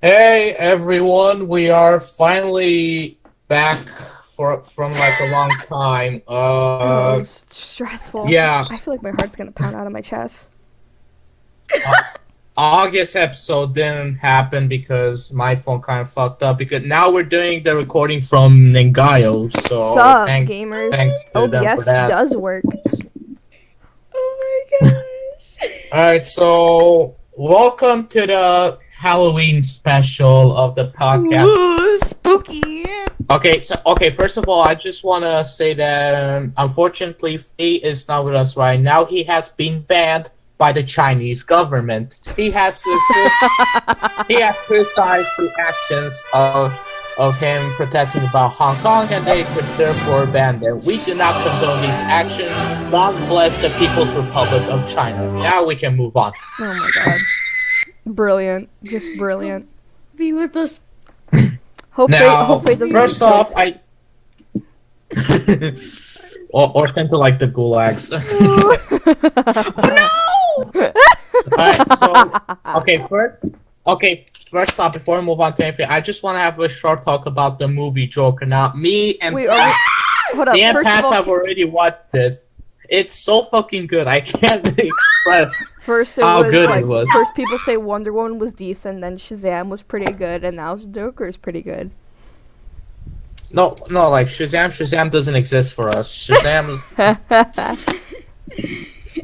Hey everyone, we are finally back from like a long time. Oh, it was stressful. Yeah, I feel like my heart's gonna pound out of my chest. August episode didn't happen because my phone kind of fucked up. Because now we're doing the recording from Ningyo, so Sup, thanks gamers? to them for OBS that. does work. Oh my gosh. All right, so welcome to the Halloween special of the podcast. Ooh, spooky. Okay, first of all, I just want to say that unfortunately, Faye is not with us right now. He has been banned by the Chinese government. He has criticized the actions of him protesting about Hong Kong, and they could therefore ban them. We do not condone these actions. God bless the People's Republic of China. Now we can move on. Oh my god. Brilliant. Just brilliant. Be with us. Hopefully it doesn't first get off, killed. or sent to like the gulags. Oh no! Alright, first off, before we move on to anything, I just want to have a short talk about the movie Joker. Now, me and Wait, hold up. me and First Pass of all, have already watched it. It's so fucking good. I can't express first it how was good like it was. first people say Wonder Woman was decent, then Shazam was pretty good, and now Joker is pretty good. No, like Shazam doesn't exist for us. Shazam is...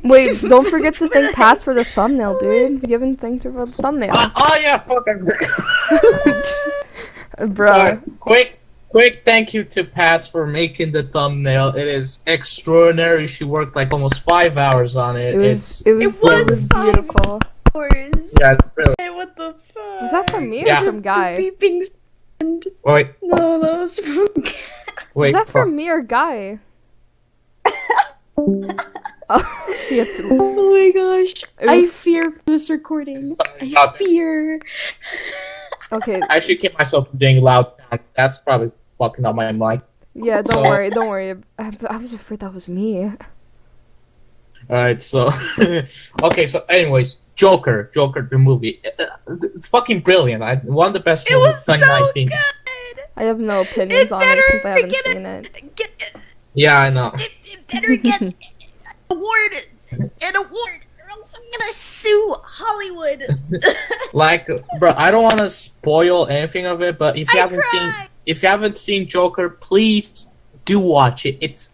Wait, don't forget to thank Pass for the thumbnail, dude. We haven't thanked her for the thumbnail. Oh yeah, fuck, I forgot. Bro. Sorry, quick thank you to Pass for making the thumbnail. It is extraordinary. She worked like almost 5 hours on it. It was It was beautiful. Hours. Yeah, it's brilliant. Hey, what the fuck? Was that from me Yeah. or from Guy? The beeping sound. Wait, No, that was from Was wait. that fuck. from me or Guy? Oh, it's Oh my gosh. I Oof. fear for this recording. I Stop it. fear. okay. I should keep myself from doing loud sounds. That's probably fucking up my mic. Yeah, don't So- worry. I was afraid that was me. Alright, so okay, so anyways, Joker, the movie, fucking brilliant. One of the best It movies was so of 2019. good. I have no opinions on it better since I haven't get seen it. Yeah, I know. It better get an award, or else I'm gonna sue Hollywood. Like, bro, I don't want to spoil anything of it, but if you I haven't seen Joker, please do watch it. It's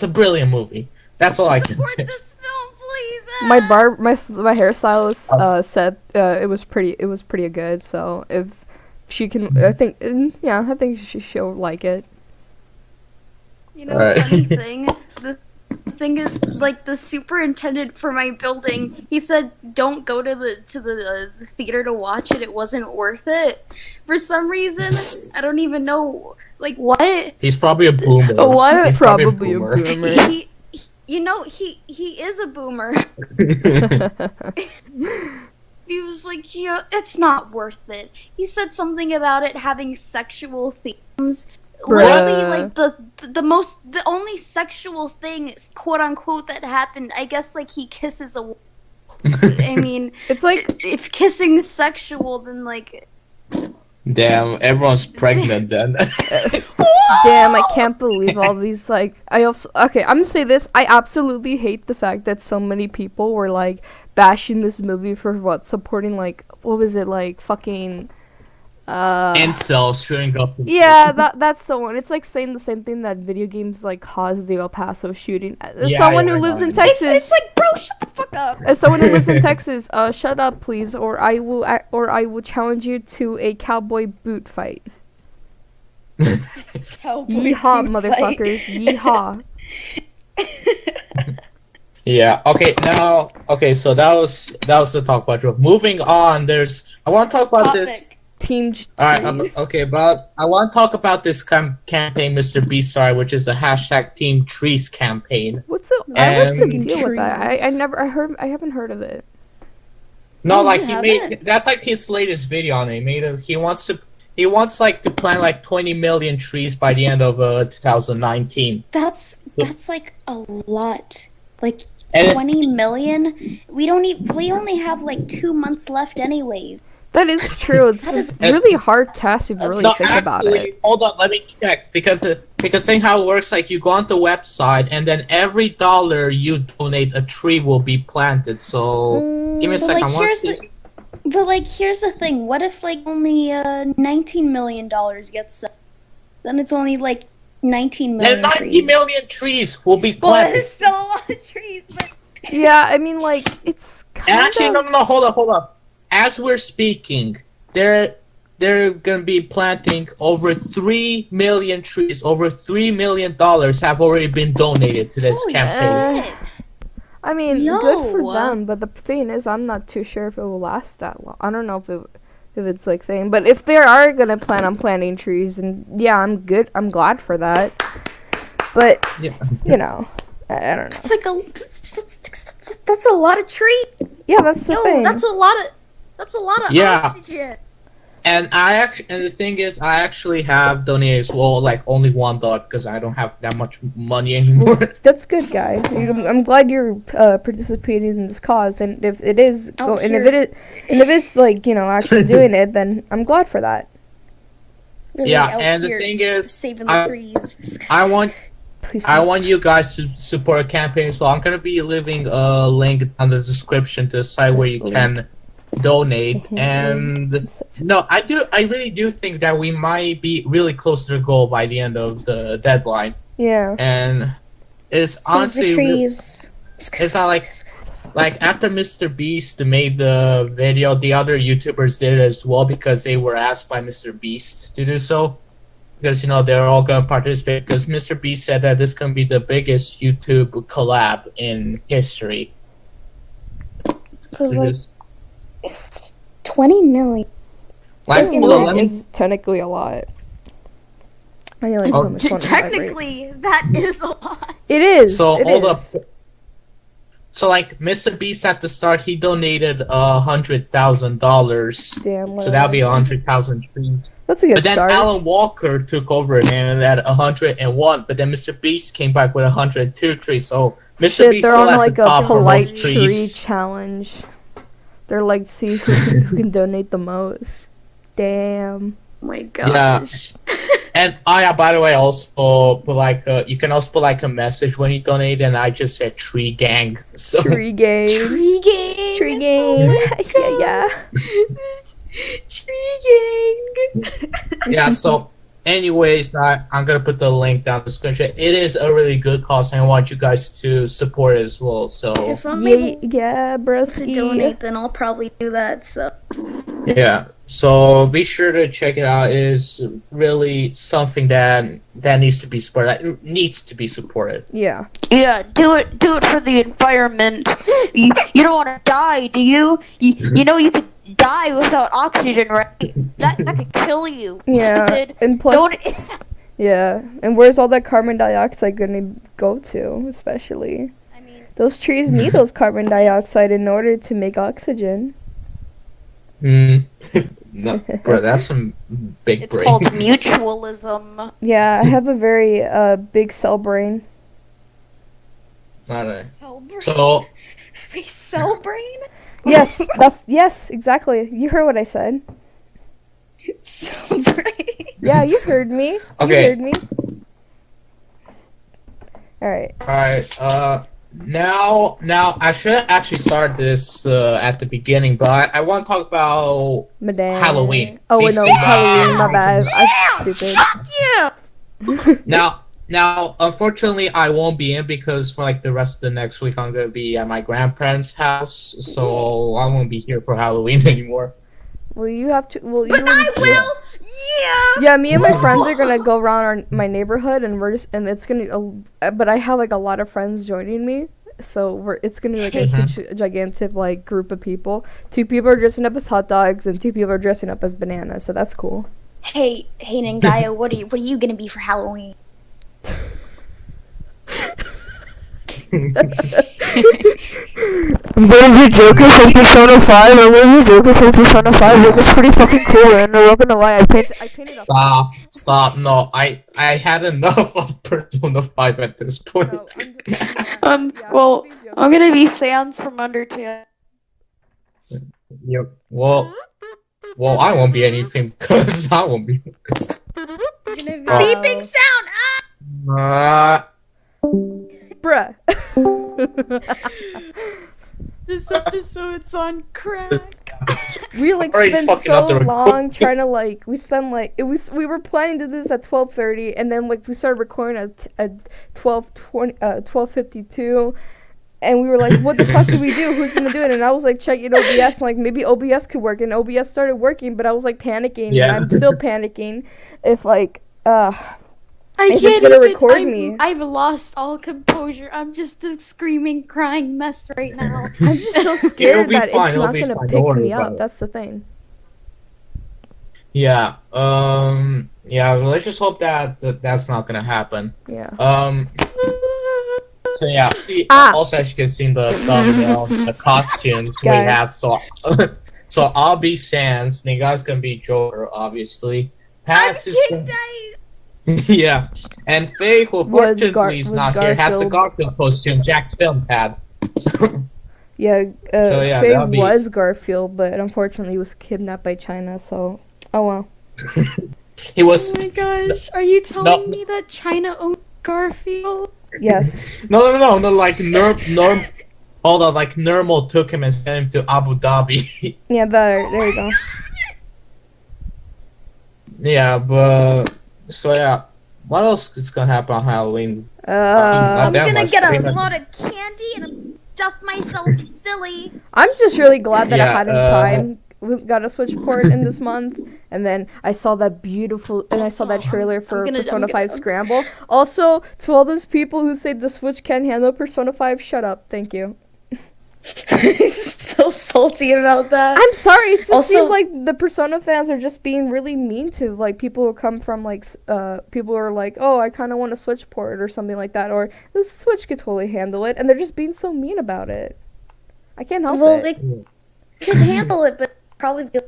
a brilliant movie. That's all I can Support say. this film, please. My hairstylist said it was pretty good. So if she can, I think she'll like it. You know, Alright. funny thing. The thing is, like, the superintendent for my building, he said, "Don't go to the theater to watch it. It wasn't worth it." For some reason, I don't even know. Like, what? He's probably a boomer. Oh, what? He's Probably a boomer. He is a boomer. He was like, "Yeah, it's not worth it." He said something about it having sexual themes. Literally, like the only sexual thing, quote unquote, that happened. I guess like he kisses a. I mean, It's like if kissing is sexual, then like. Damn, everyone's pregnant then. damn, I can't believe all these like I'm gonna say this. I absolutely hate the fact that so many people were like bashing this movie for supporting like what was it like fucking Incels shooting up. yeah, that's the one. It's like saying the same thing that video games like caused the El Paso shooting. As Yeah, someone yeah, who I lives know. in Texas, It's like, bro, shut the fuck up. as someone who lives in Texas, shut up, please, or I will challenge you to a cowboy boot fight. Yeehaw, motherfuckers! Yeehaw! Yeah. Okay. So that was the talk about Joker. Moving on, I want to talk about this. Team. Alright, okay, but I want to talk about this campaign Mr. B started, which is the hashtag Team Trees campaign. What's the And- deal with that? I Trees. haven't heard of it. No, Oh, like you he haven't? made that's like his latest video on it. He wants like to plant like 20 million trees by the end of 2019. That's like a lot. Like And it- 20 million. We only have like 2 months left, anyways. That is true. It's That is- a really hard task if you really No, think about actually, it. hold on, let me check because saying how it works, like you go on the website and then every dollar you donate, a tree will be planted. So give me a But second. like, here's the thing. What if like only $19 million gets sent? Then it's only like 19 million. Then 90 trees. million trees will be Well, planted. it's still a lot of trees. But... Yeah, I mean, like, it's kind Actually, of... no, hold up. As we're speaking, they're gonna be planting over 3 million trees. Over $3 million have already been donated to this Holy campaign. shit. I mean, good for Yo. them, but the thing is, I'm not too sure if it will last that long. I don't know if it's like thing, but if they are gonna plan on planting trees, and yeah, I'm good. I'm glad for that. But Yeah. you know, I don't know. It's like that's a lot of trees. Yeah, that's the Yo, thing. that's a lot of Yeah. oxygen. And the thing is, I actually have donated as well, like only $1 because I don't have that much money anymore. That's good, guy. I'm glad you're participating in this cause, and if it is, Oh, and if here. if it's like actually doing it, then I'm glad for that. Really Yeah, out and the here thing is, saving the I- trees. I want Please. I want you guys to support a campaign, so I'm gonna be leaving a link on the description to the site where you can donate. And no, I really do think that we might be really close to the goal by the end of the deadline. Yeah. And it's Save honestly the trees. it's not like after Mr. Beast made the video, the other YouTubers did it as well because they were asked by Mr. Beast to do so. Because they're all gonna participate because Mr. Beast said that this can be the biggest YouTube collab in history. Like, 20 million. Like, That hold on, let me. is technically a lot. I only Oh, put my 25 rate. Technically, that is a lot. It is. So it hold is. up. So like Mr. Beast at the start, he donated $100,000. Damn. So that'll be 100,000 trees. That's a good But then start. Alan Walker took over and at 101. But then Mr. Beast came back with 102 trees. So Mr. Shit, Beast they're still on at like the a top for polite most tree trees. challenge. They're like, see who can donate the most. Damn. Oh my gosh. And yeah, by the way, also put like you can also put like a message when you donate, and I just said tree gang. So Tree game. Tree gang. Tree game. yeah. Tree gang. yeah. So, anyways, I'm gonna put the link down in the description. It is a really good cause, and I want you guys to support it as well. So If I'm Yeah, able yeah, bro. to donate, then I'll probably do that. So yeah. So be sure to check it out. It is really something that needs to be supported. It needs to be supported. Yeah. Yeah, do it for the environment. You don't want to die, do you? You know you could die without oxygen, right? That could kill you. Yeah. Stupid. And plus, Don't. yeah. And where's all that carbon dioxide gonna go to? Especially, I mean, those trees need those carbon dioxide in order to make oxygen. No, bro, that's some big It's brain. called mutualism. Yeah, I have a very big cell brain. Alright. cell brain. So Wait, cell brain? Yes, yes, exactly. You heard what I said. Cell brain. Yeah, you heard me. Okay. You heard me. All right. Alright, now I should actually start this at the beginning, but I want to talk about Madame. Halloween. Oh wait, no, Basically, Halloween. My bad. I'm stupid. Yeah. now, unfortunately, I won't be in because for like the rest of the next week, I'm gonna be at my grandparents' house, so I won't be here for Halloween anymore. Well, you have to. Well, you. But I will. Yeah. Yeah, me and my friends are gonna go around my neighborhood, and it's gonna. But I have like a lot of friends joining me, so it's gonna be like a huge, gigantic like group of people. 2 people are dressing up as hot dogs, and 2 people are dressing up as bananas. So that's cool. Hey, Ningyo, what are you gonna be for Halloween? I'm gonna be Joker from Persona 5. I'm gonna be Joker from Persona 5. Joker's pretty fucking cool, and I'm not gonna lie. I painted a. Stop! No, I had enough of Persona 5 at this point. No, I'm just, Well, I'm gonna be Sans from Undertale. Yep. Well, Well, I won't be anything because I won't be. Beeping sound. Uh, Bruh. This episode's on crack. We like Already spent fucking so up the recording. long trying to like we were planning to do this at 12:30 and then like we started recording at 12:52 and we were like, what the fuck do we do? Who's gonna do it? And I was like checking OBS and like maybe OBS could work, and OBS started working, but I was like panicking. Yeah. And I'm still panicking if like I If it's can't gonna even. record me. I've lost all composure. I'm just a screaming, crying mess right now. I'm just so scared be that fine, it's it'll not be gonna fine, pick don't worry me about up. it. That's the thing. yeah. Yeah. Let's just hope that's not gonna happen. Yeah. So yeah. See, Ah. also, as you can see in the thumbnail, the costumes we Guys. have. So I'll be Sans. Ningyo's gonna be Joker, obviously. Pass is yeah, and Faye, who fortunately is was not here, has the Garfield. Garfield costume Jack's film had. Yeah, So, yeah, Faye that'll be- was Garfield, but unfortunately he was kidnapped by China, so oh well. He was Oh my gosh, are you telling me that China owns Garfield? Yes. no, like Norm. Hold on, like Normal took him and sent him to Abu Dhabi. Yeah, there you go. Yeah, but so yeah, what else is gonna happen on Halloween? I'm That gonna much, get pretty a much. lot of candy and stuff myself silly. I'm just really glad that I Yeah, had in time. We got a Switch port in this month, and then I saw that trailer for I'm Persona gonna- 5 Scramble. Also, to all those people who say the Switch can't handle Persona 5, shut up. Thank you. So salty about that. I'm sorry. It just Also- seems like the Persona fans are just being really mean to like people who come from like people who are like, oh, I kind of want a Switch port or something like that, or the Switch could totally handle it, and they're just being so mean about it. I can't help Well, it. they could handle it, but probably be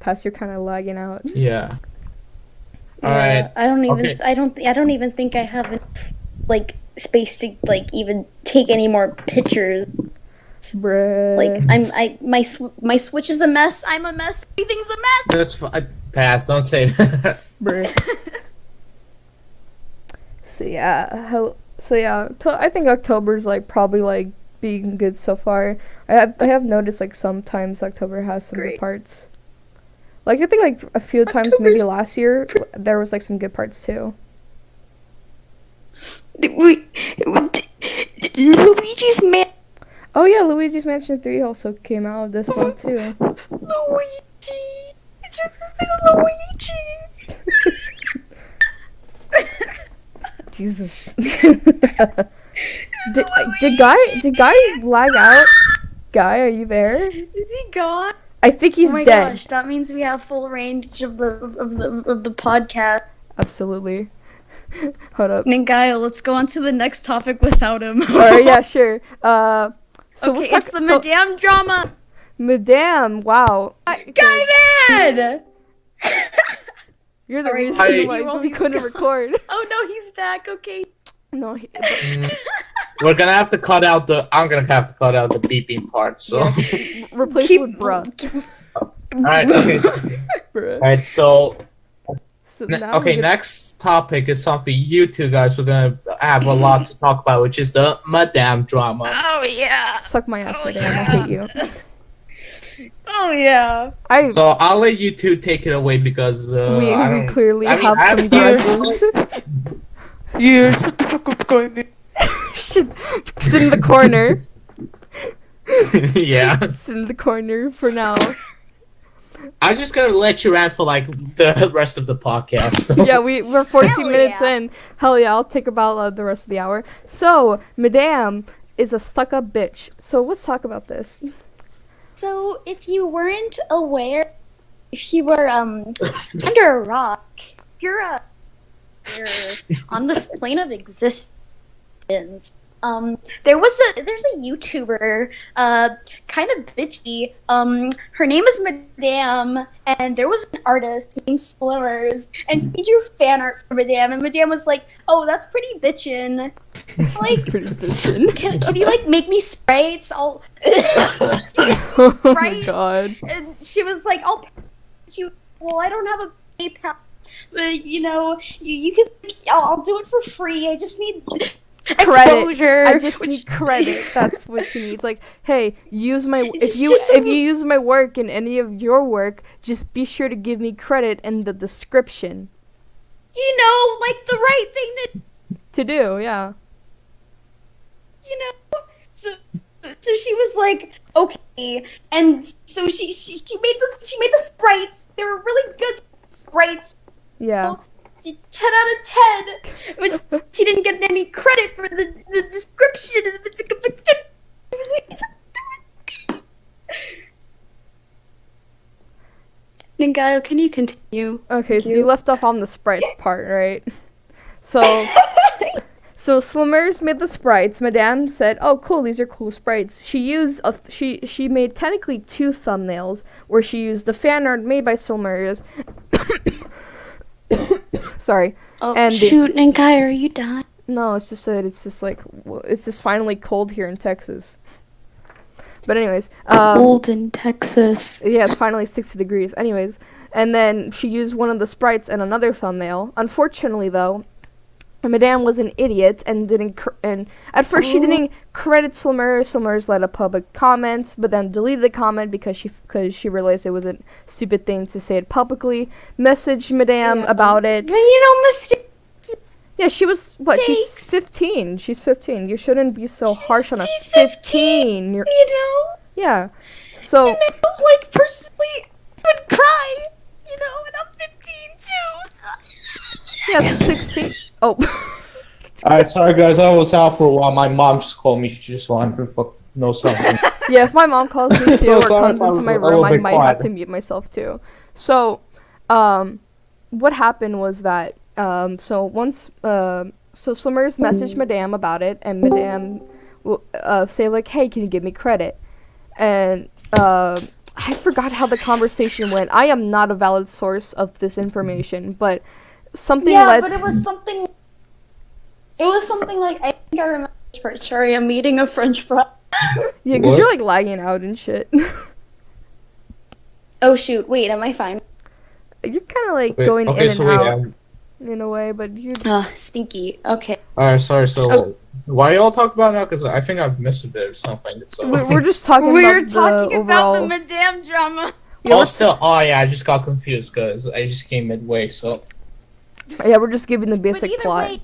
Pass, you're kind of lagging out. Yeah. All right. I don't even. Okay. I don't even think I have enough like space to like even take any more pictures. Bruh. Like my Switch is a mess. I'm a mess. Everything's a mess. That's pass. Don't say that. Bruh. So yeah, I think October's like probably like being good so far. I have noticed like sometimes October has some good Great. parts. Like I think like a few times maybe October's last year there was like some good parts too. Luigi's Man. Oh yeah, Luigi's Mansion 3 also came out this month too. Luigi. It's Luigi. Jesus. did guy lag out? Guy, are you there? Is he gone? I think he's Oh my dead. gosh, that means we have full range of the podcast. Absolutely. Hold up. Ningyo, let's go on to the next topic without him. Yeah, sure. So okay, let's it's the Madame drama. Madame, wow. Guy man! You're the Alright, reason I- why we couldn't record. Oh no, he's back. Okay. No, We're gonna have to cut out the. I'm gonna have to cut out the beeping part. So. yeah, replace Keep- it with bruh. All right. Okay. Bruh. All right. So. So now Okay. we get- Next topic is something you two guys are gonna have a lot to talk about, which is the Madame drama. Oh yeah. Suck my ass, Oh, Madame. yeah. I hate you. Oh yeah. So I'll let you two take it away because we I don't- clearly I mean, have I have some some- grudges. Yes. Shut the fuck up, guy. Sit in the corner. Yeah. Sit in the corner for now. I'm just gonna let you rant for like the rest of the podcast. So. Yeah, we're 14 Hell minutes yeah. in. Hell yeah, I'll take about the rest of the hour. So, Madame is a stuck-up bitch. So let's talk about this. So if you weren't aware, if you were under a rock, you're on this plane of existence. there's a YouTuber, kind of bitchy. Her name is Madame, and there was an artist named Slimmers, and he drew fan art for Madame, and Madame was like, "Oh, that's pretty bitchin'. Like, Pretty bitchin'. can you like make me sprites? I'll Oh my Sprites?" god. And she was like, "I'll pay you." Well, I don't have a PayPal, but you can. I'll do it for free. I just need exposure. I just need credit. That's what she needs. Like, hey, use my It's if just you use my work in any of your work, just be sure to give me credit in the description. Like the right thing To do, yeah. So she was like, okay, and so she made the sprites. They were really good sprites. Yeah. 10 out of 10. But she didn't get any credit for the description. Ningyo, can you continue? Okay, so you left off on the sprites part, right? So Slimmers made the sprites. Madame said, "Oh, cool, these are cool sprites." She used she made technically 2 thumbnails where she used the fan art made by Slimmers. Sorry. Oh, And shoot, Ningyo, are you dying? No, it's just that it's just finally cold here in Texas. But anyways, Cold in Texas. yeah, it's finally 60 degrees. Anyways, and then she used one of the sprites in another thumbnail. Unfortunately, though, Madame was an idiot and and at first she didn't credit Slimmers. Slimmers let a public comment, but then deleted the comment because she realized it was a stupid thing to say it publicly. Messaged Madame about it. Mistake. Yeah, she was what? She's Mistakes. 15. She's 15. You shouldn't be so harsh on a She's 15. Yeah. So Like, personally, I would cry, and I'm 15 too. yeah, it's 16. Oh. Alright, sorry guys, I was out for a while. My mom just called me. She just wanted to know something. Yeah, if my mom calls me too So or sorry comes if I into my was a room, little I bit might have quiet. to mute myself too. So, what happened was that, so once, so Slimmers messaged Madame about it, and Madame say like, "Hey, can you give me credit?" And, I forgot how the conversation went. I am not a valid source of this information, but something led but it was something. It was something like, I think I remember this part. Sorry, I'm eating a French fry. Yeah, because What? you're like lagging out and shit. Oh shoot! Wait, am I fine? You're kind of like Wait, going okay, in and so wait, out in a way, but you. Stinky. Okay. Alright, sorry, so Oh. why y'all talk about now? Because I think I've missed a bit or something. So. We're just talking about the overall. Madame drama. Yeah, we're, Oh yeah, I just got confused because I just came midway, so. yeah, we're just giving the basic plot.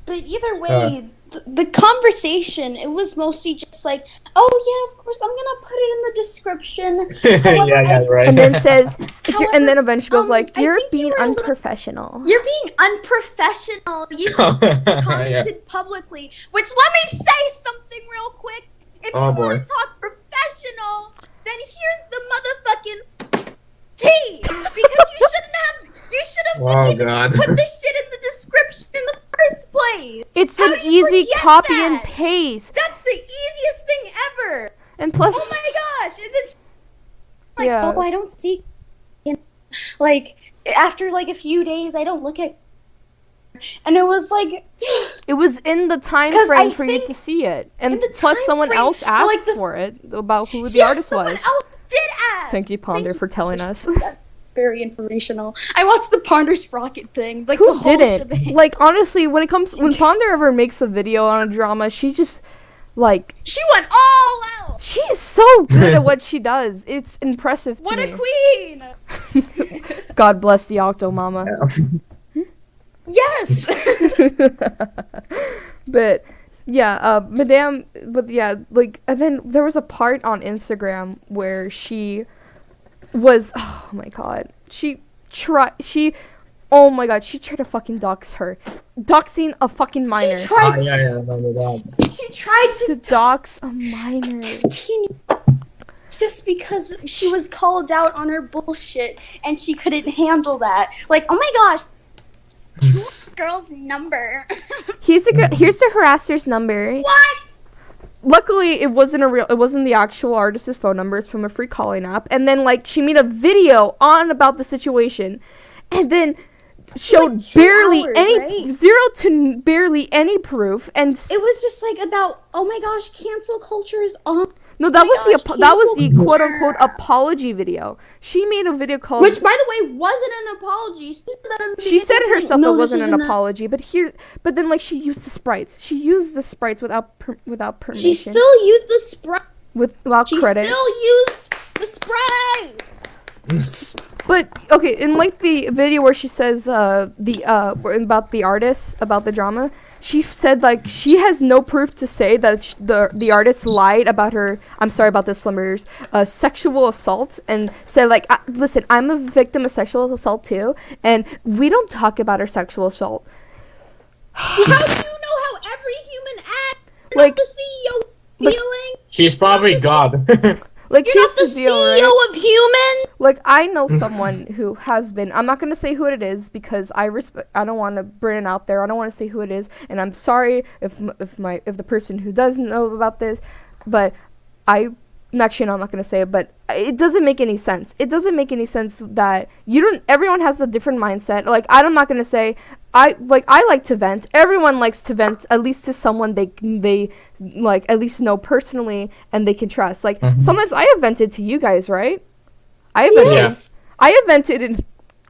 But either way, the conversation, it was mostly just like, "Oh yeah, of course, I'm gonna put it in the description." yeah, right. And then says, However, and then eventually goes like, I "You're think you being were a little- unprofessional." You're being unprofessional. You yeah. commented publicly. Which, let me say something real quick. If Oh, you boy. want to talk professional, then here's the motherfucking tea. Because you should have Oh, fucking God. put this shit in the description in the first place. It's How an do you easy forget copy that? and paste, That's the easiest thing ever. and plus, Oh my gosh! And then like, Yeah. oh, I don't see. Like, after like a few days, I don't look at. And it was like, it was in the time 'Cause frame I for you think to see it, and in the plus time someone frame, else but, asked like, for it about who the yeah, artist someone was. else did ask. Thank you, Ponder, for telling us. Very informational. I watched the Ponder's Rocket thing. Like, the Who whole didn't? shebang. Like, honestly, when Ponder ever makes a video on a drama, she just, like, She went all out. she's so good at what she does. It's impressive to What me. a queen. God bless the Octo Mama. Yes. But yeah, Madame. But yeah, like, and then there was a part on Instagram where she was. Oh my god, oh my god, she tried to fucking dox her, doxing a fucking minor. She tried. yeah, I remember that. She tried To to dox a minor. 15 just because she was called out on her bullshit and she couldn't handle that. Like, oh my gosh. Girl's number. Here's the harasser's number. What? Luckily, it wasn't the actual artist's phone number. It's from a free calling app. And then, like, she made a video on about the situation, and then showed like 2 hours, right? zero to barely any proof. And It was just like about, oh my gosh, cancel culture is on. no, that was gosh, that was the cancel quote unquote culture. apology video. She made a video called, Which, by the way, wasn't an apology. she said it herself that this wasn't an isn't apology, but then like she used the sprites. She used the sprites without permission. She still used the sprite. without She credit. still used the sprites. But okay, in like the video where she says about the artist, about the drama, she said like she has no proof to say that the artist lied about her. I'm sorry about this, Slimmers. Sexual assault, and said like, listen, I'm a victim of sexual assault too, and we don't talk about her sexual assault. How do you know how every human acts? You're Like- not the CEO feeling. She's probably God. Like, You're here's not the the deal, CEO right? of human. Like, I know someone who has been. I'm not gonna say who it is because I don't want to burn it out there. I don't want to say who it is, and I'm sorry if the person who does know about this, but actually, no, I'm not gonna say it. But it doesn't make any sense. It doesn't make any sense that you don't. Everyone has a different mindset. Like, I'm not gonna say. I like to vent. Everyone likes to vent, at least to someone they like at least know personally and they can trust. Like, sometimes I have vented to you guys, right? I have vented. Yes. I have vented in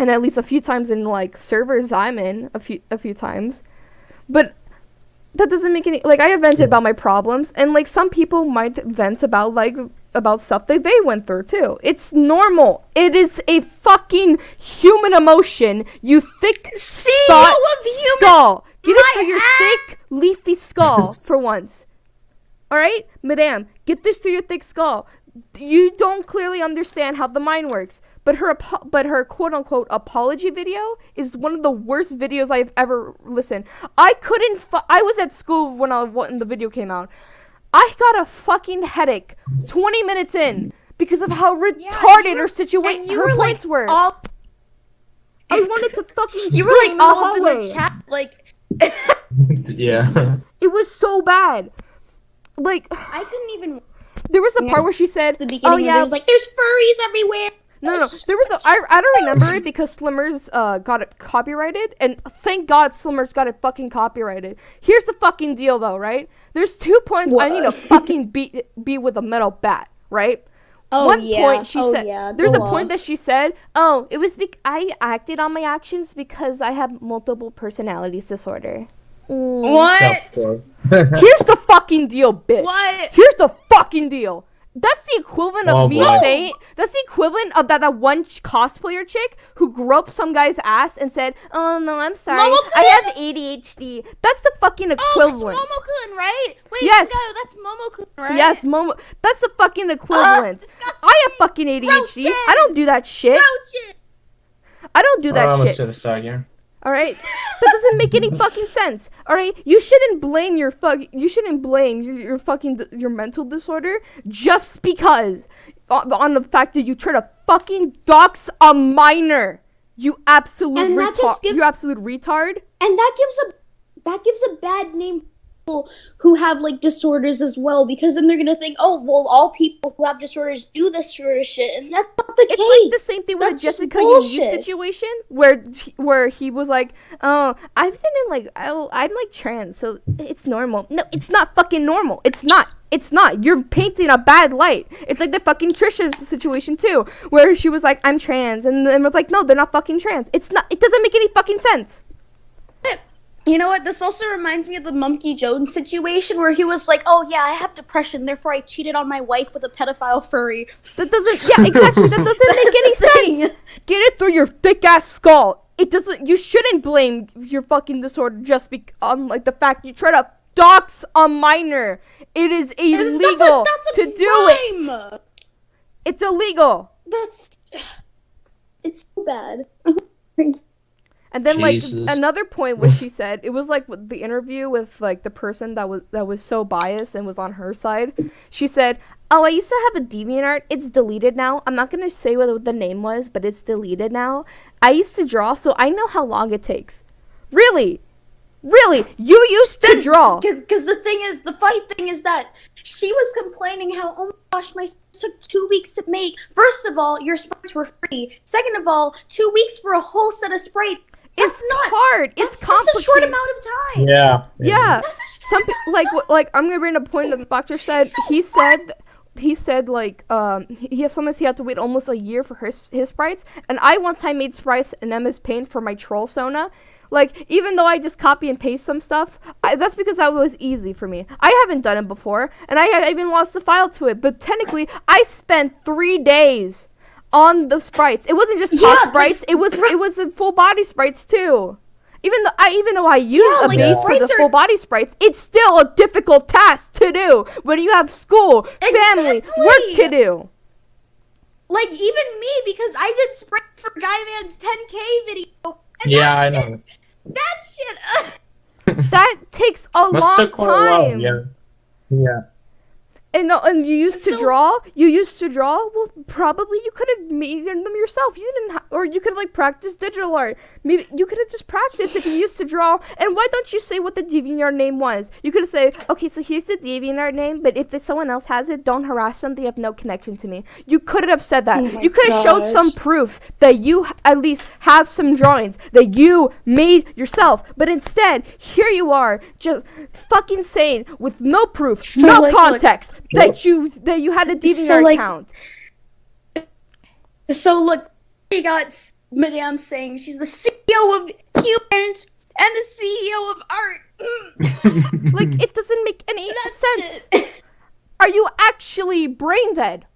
at least a few times in like servers I'm in a few times, but that doesn't make any, like, I have vented about my problems, and like some people might vent about stuff that they went through too. It's normal. It is a fucking human emotion. You thick CEO of human. skull. Get it through My your ass. thick leafy skull for once. All right, madame, get this through your thick skull. You don't clearly understand how the mind works. But her quote unquote apology video is one of the worst videos I've ever listened. I couldn't. I was at school when the video came out. I got a fucking headache 20 minutes in because of how retarded her situation, her points were. I wanted to fucking You were like scream all up in hallway. the chat, like Yeah. It was so bad. Like, I couldn't even. there was a part where she said, The beginning, "Oh and yeah, there was like, "There's furries everywhere." No. There was I don't remember it because Slimmers got it copyrighted, and thank God Slimmers got it fucking copyrighted. Here's the fucking deal though, right? There's 2 points I need to fucking beat with a metal bat, right? Oh, One yeah. point she Oh, said, yeah. there's a Go point on. that she said, "Oh, it was I acted on my actions because I have multiple personalities disorder." What? Here's the fucking deal, bitch. What? Here's the fucking deal. That's the equivalent of Oh, me boy. saying. That's the equivalent of that one cosplayer chick who groped some guy's ass and said, "Oh no, I'm sorry, Momo-kun? I have ADHD." That's the fucking Oh, that's equivalent. Momo-kun, right? Wait, Yes. no, that's Momo-kun, right? Yes, Momo. That's the fucking equivalent. disgusting. I have fucking ADHD. Roaches. I don't do that shit. Roaches. I don't do that I'm a shit. suicide here. All right, that doesn't make any fucking sense. All right, you shouldn't blame your your mental disorder just because on the fact that you try to fucking dox a minor. You absolute And that just retard. You absolute retard. And that gives a bad name to people who have like disorders as well, because then they're gonna think, oh well, all people who have disorders do this sort of shit, and that's not the case. It's like the same thing with the That's just Jessica Unique bullshit. situation where he was like, "Oh, I'm like trans, so it's normal." No, it's not fucking normal. It's not. It's not. You're painting a bad light. It's like the fucking Trisha situation too, where she was like, "I'm trans," and then was like, "No, they're not fucking trans." It's not. It doesn't make any fucking sense. You know what? This also reminds me of the Monkey Jones situation where he was like, "Oh yeah, I have depression, therefore I cheated on my wife with a pedophile furry." That doesn't. Yeah, exactly. That doesn't make any That's the thing. sense. Get it through your thick ass skull. It doesn't. You shouldn't blame your fucking disorder just on like the fact you try to dox a minor. It is illegal That's to a do it. crime. It's illegal. It's so bad. And then Jesus. like another point which she said, it was like with the interview with like the person that was so biased and was on her side. She said, "Oh, I used to have a DeviantArt. It's deleted now. I'm not gonna say what the name was, but it's deleted now. I used to draw, so I know how long it takes." Really? You used to draw. Because the funny thing is that she was complaining how, oh my gosh, my sprites took 2 weeks to make. First of all, your sprites were free. Second of all, 2 weeks for a whole set of sprites. It's not hard. It's complicated. That's a short amount of time. Yeah. Some people like I'm gonna bring a point that the Boxer said. He said like sometimes he had to wait almost a year for his sprites. And I one time made sprites in MS Paint for my troll Sona. Like, even though I just copy and paste some stuff, that's because that was easy for me. I haven't done it before, and I even lost the file to it. But technically, I spent 3 days on the sprites. It wasn't just top sprites. It was full body sprites too. Even though I use a base for the full body sprites, it's still a difficult task to do when you have school, family, work to do. Like, even me, because I did sprites for Guy Man's 10K video. Yeah, I know. That shit. That takes a long time. Yeah. And you used to draw. You used to draw. Well, probably you could have made them yourself. You didn't, or you could have like practiced digital art. Maybe you could have just practiced if you used to draw. And why don't you say what the DeviantArt name was? You could have said, okay, so here's the DeviantArt name, but if someone else has it, don't harass them. They have no connection to me. You could have said that. Oh you could have showed some proof that you at least have some drawings that you made yourself. But instead, here you are, just fucking saying with no proof, So, no like, context. That you had a DeviantArt account. So look, we got Madame saying she's the CEO of humans and the CEO of art. Like, it doesn't make any sense. Shit. Are you actually brain dead?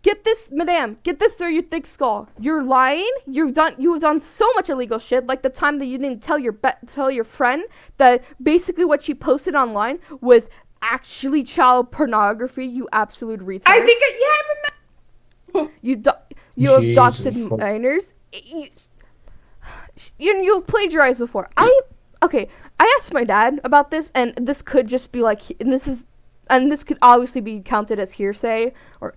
Get this, Madame. Get this through your thick skull. You're lying. You have done so much illegal shit. Like the time that you didn't tell your friend that basically what she posted online was actually child pornography, you absolute retard. I think, I remember. You have doxed minors. You plagiarized before. I asked my dad about this, and this could just be like, and this could obviously be counted as hearsay, or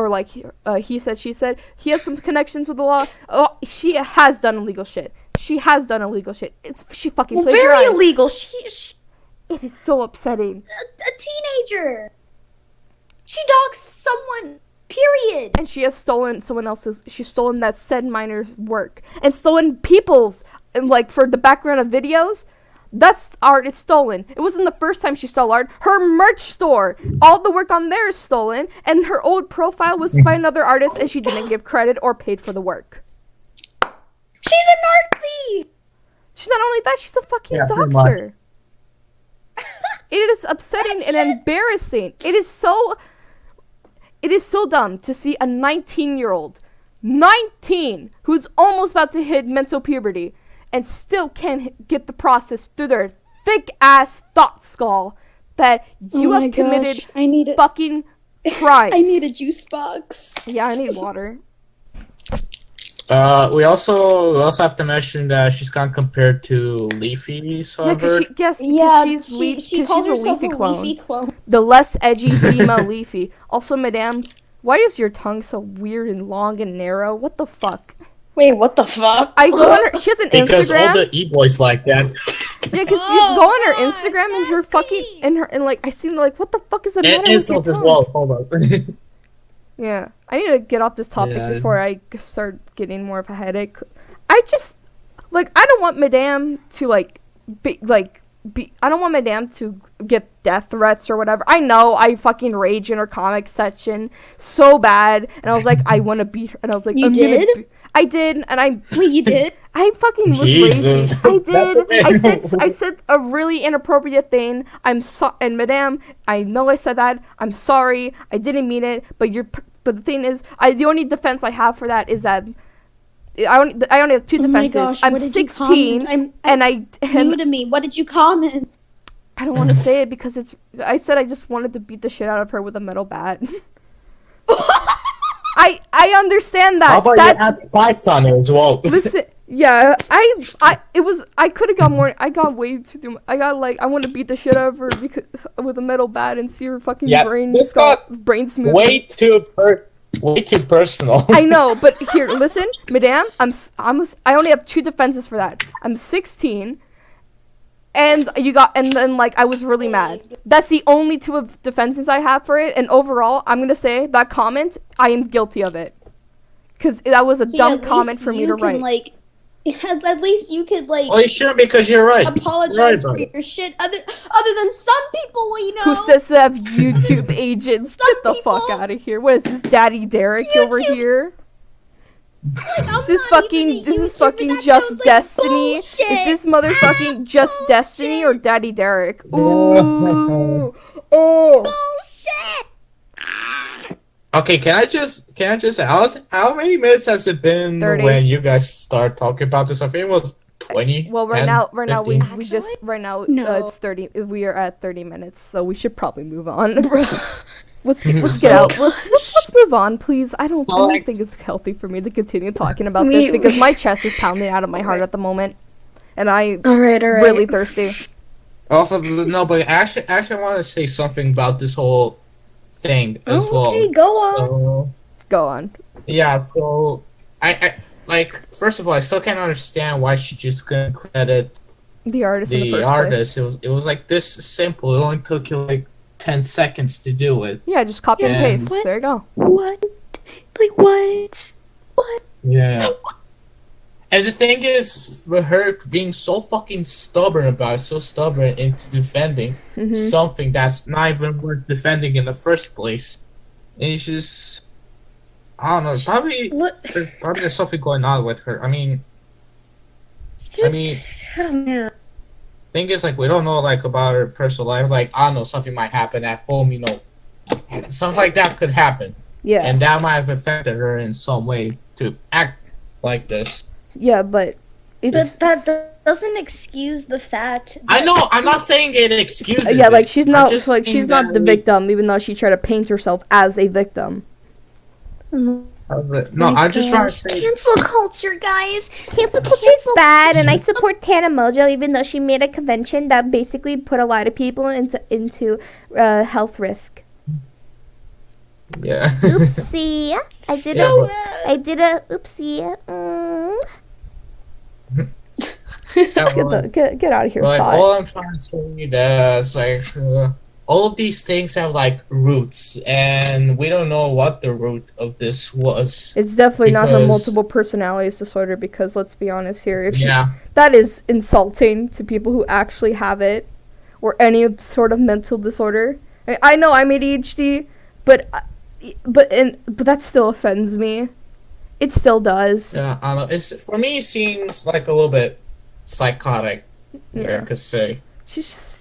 like he said, she said. He has some connections with the law. Oh, she has done illegal shit. She fucking plagiarized. Very illegal. She It is so upsetting. a teenager. She doxed someone. Period. And she has stolen she's stolen that said miner's work. And stolen people's, and like for the background of videos, that's art is stolen. It wasn't the first time she stole art. Her merch store, all the work on there is stolen. And her old profile was by another artist and she didn't give credit or paid for the work. She's an art thief. She's not only that, she's a fucking pretty doxer. It is upsetting and embarrassing. It is so dumb to see a 19-year-old, 19, who's almost about to hit mental puberty, and still can't get the process through their thick-ass thought skull that you have committed fucking crimes. I need a juice box. Yeah, I need water. We also have to mention that she's gotten compared to Leafy, so Yeah, because she's calls a herself Leafy a clone. Leafy clone. The less edgy female Leafy. Also, Madame, why is your tongue so weird and long and narrow? What the fuck? Wait, what the fuck? I go on her. She has an because Instagram. all the e-boys like that. Yeah, because you go on her Instagram and her fucking and like I seen like what the fuck is the matter And with your insult as tongue? well. Hold on. Yeah, I need to get off this topic Yeah. before I start getting more of a headache. I just like I don't want Madame to I don't want Madame to get death threats or whatever. I know I fucking rage in her comment section so bad, and I was like, I want to beat her, and I was like, You did? I did, and I. Wait, you did? I fucking was Jesus. raging. I did. That's I said a really inappropriate thing. And Madame, I know I said that. I'm sorry. I didn't mean it. But the thing is, the only defense I have for that is that I only have two defenses. Oh my gosh, I'm what did you 16, comment? and New to me. What did you comment? I don't want to say it because I said I just wanted to beat the shit out of her with a metal bat. I understand that. How about you add spikes on it as well? Listen, yeah, I could have got more. I got way too. I want to beat the shit out of her with a metal bat and see her fucking Yeah, brain this got brain smooth. way too way too personal. I know, but here, listen, madame, I only have 2 defenses for that. I'm 16, and then like I was really mad. That's the only 2 of defenses I have for it. And overall, I'm gonna say that comment, I am guilty of it, because that was a dumb comment for me to write. Like, at least you could like. Well, you shouldn't because you're right. Apologize You're for right, your shit. Other than some people, well, you know. Who says to have YouTube agents? Some Get the fuck people- out of here! What is this, Daddy Derek over here? I'm Is this not fucking? even a This is YouTuber, fucking that Just sounds like Destiny. bullshit. Is this motherfucking Just Bullshit. Destiny or Daddy Derek? Ooh, oh. Bullshit. Okay, can I just say how many minutes has it been 30. when you guys start talking about this? I think it was 20. Well, right 10, now, 15? we just No. it's 30. We are at 30 minutes, so we should probably move on. Let's So- get out. Let's move on, please. I don't like- think it's healthy for me to continue talking about We- this because my chest is pounding out of my heart at the moment, and I'm All right. really thirsty. Also, no, but actually, I want to say something about this whole thing as well. Okay, go on. So, Go on. yeah, so I like first of all, I still can't understand why she just couldn't credit The artist in the the first artist. place. It was like this simple. It only took you like 10 seconds to do it. Yeah, just copy and Yeah. paste. What? There you go. What? Like what? What? Yeah. And the thing is, for her being so fucking stubborn about it, so stubborn into defending Mhm. something that's not even worth defending in the first place, it's just, I don't know, probably there's something going on with her. I mean, thing is, like, we don't know, like, about her personal life. Like, I don't know, something might happen at home, you know, something like that could happen, Yeah. and that might have affected her in some way to act like this. Yeah, but it's But that doesn't excuse the fact. I know. I'm not saying it excuses. yeah, like it. she's I'm not just like saying she's not that the we- victim, even though she tried to paint herself as a victim. No, I'm just trying to say. Cancel culture, guys. Cancel culture is bad, and I support Tana Mojo, even though she made a convention that basically put a lot of people into health risk. Yeah. Oopsie, Yeah, I did a oopsie. Get out of here, But thought. all I'm trying to say is like all of these things have like roots, and we don't know what the root of this was. It's definitely not her because- multiple personalities disorder because let's be honest here, if she, Yeah. that is insulting to people who actually have it or any sort of mental disorder. I know I'm ADHD, but that still offends me. It still does. Yeah. I don't know. It's for me. It seems like a little bit psychotic. Yeah. I could say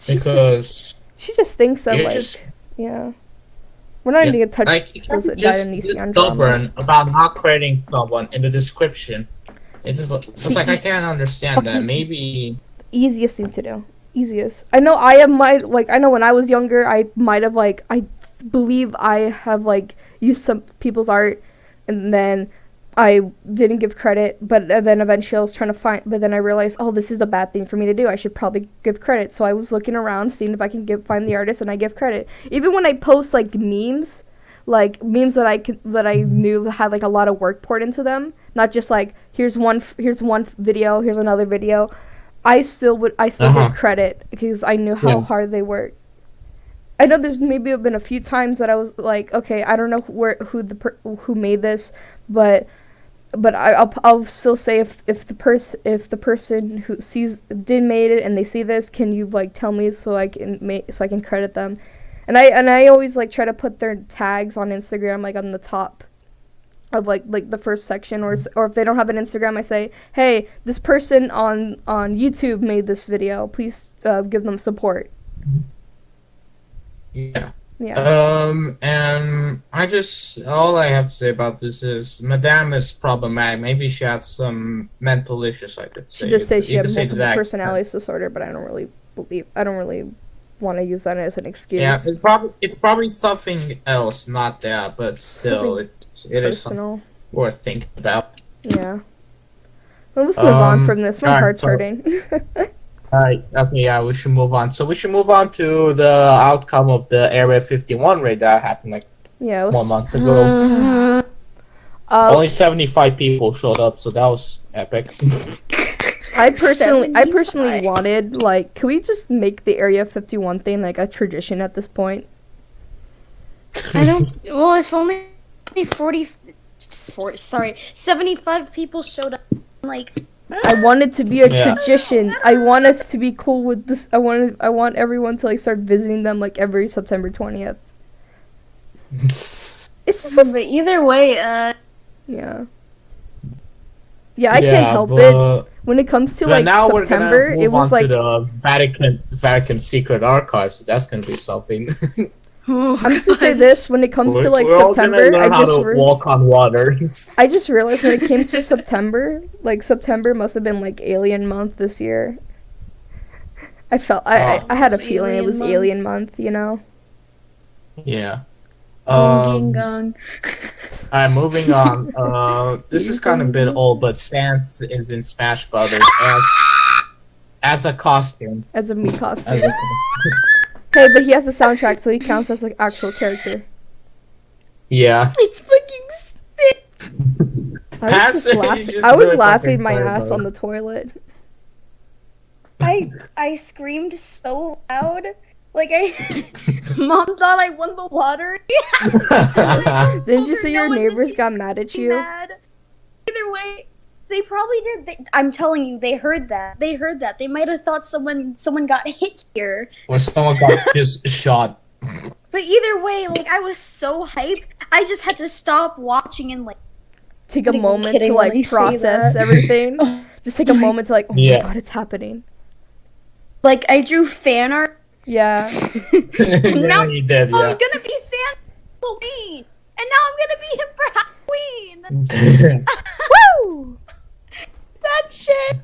Because she just thinks that you're like just yeah. We're not even gonna touch like you those can't just Dionysian drama. stubborn about not crediting someone in the description. It's like I can't understand that. Maybe. Easiest thing to do. Easiest. I know I know when I was younger I might have like I believe I have like used some people's art and then I didn't give credit, but then eventually I was trying to but then I realized, oh, this is a bad thing for me to do. I should probably give credit. So I was looking around, seeing if I can find the artist, and I give credit. Even when I post like memes that I knew had like a lot of work poured into them, not just like here's one video, here's another video. I still give credit because I knew how hard they worked. I know there's maybe been a few times that I was like, okay, I don't know who made this, but I'll still say if the person who made it and they see this, can you like tell me so I can credit them, and I always like try to put their tags on Instagram like on the top of like the first section, or if they don't have an Instagram, I say, hey, this person on YouTube made this video, please give them support. Yeah. Yeah. And all I have to say about this is Madame is problematic. Maybe she has some mental issues, I could say. She just says she You had could say to multiple that personalities disorder, but I don't really want to use that as an excuse. Yeah, it's probably something else, not that, but still, it is something Personal. worth thinking about. Yeah. Well, let's move on from this. My alright, heart's so- hurting. Alright, okay, yeah, we should move on. So we should move on to the outcome of the Area 51 raid that happened like Yeah. 1 month ago. Only 75 people showed up, so that was epic. I personally wanted, like, can we just make the Area 51 thing like a tradition at this point? I don't. Well, if only 75 people showed up, like. I want it to be a Yeah. tradition. I want us to be cool with this. I want everyone to like start visiting them like every September 20th. It's just But either way, yeah. Yeah, I can't help it. When it comes to But like now September, we're gonna move it was on like to the Vatican Secret Archives. So that's gonna be something. I'm just gonna say this: when it comes to like we're all gonna September, learn how to walk on water. I just realized when it came to September, like September must have been like Alien Month this year. I felt I had a feeling it was Alien Month, you know. Yeah. Ging gong. Alright, moving on. This is kind of a bit old, but Sans is in Smash Brothers as a costume. As a Mii costume. Hey, but he has a soundtrack, so he counts as an actual character. Yeah. It's fucking sick. I was laughing my ass on the toilet. I screamed so loud. Like Mom thought I won the lottery. Didn't you say your neighbors got mad at you? Mad. Either way, they probably did. I'm telling you, they heard that. They might have thought someone got hit here. Or someone got just shot. But either way, like I was so hyped, I just had to stop watching and like take a I'm moment kidding to when like I say process that. everything. Just take a moment to like, oh Yeah. my god, it's happening. like I drew fan art. Yeah. Yeah, you did, I'm yeah. gonna be Santa for Halloween, and now I'm gonna be him for Halloween. Woo! That shit.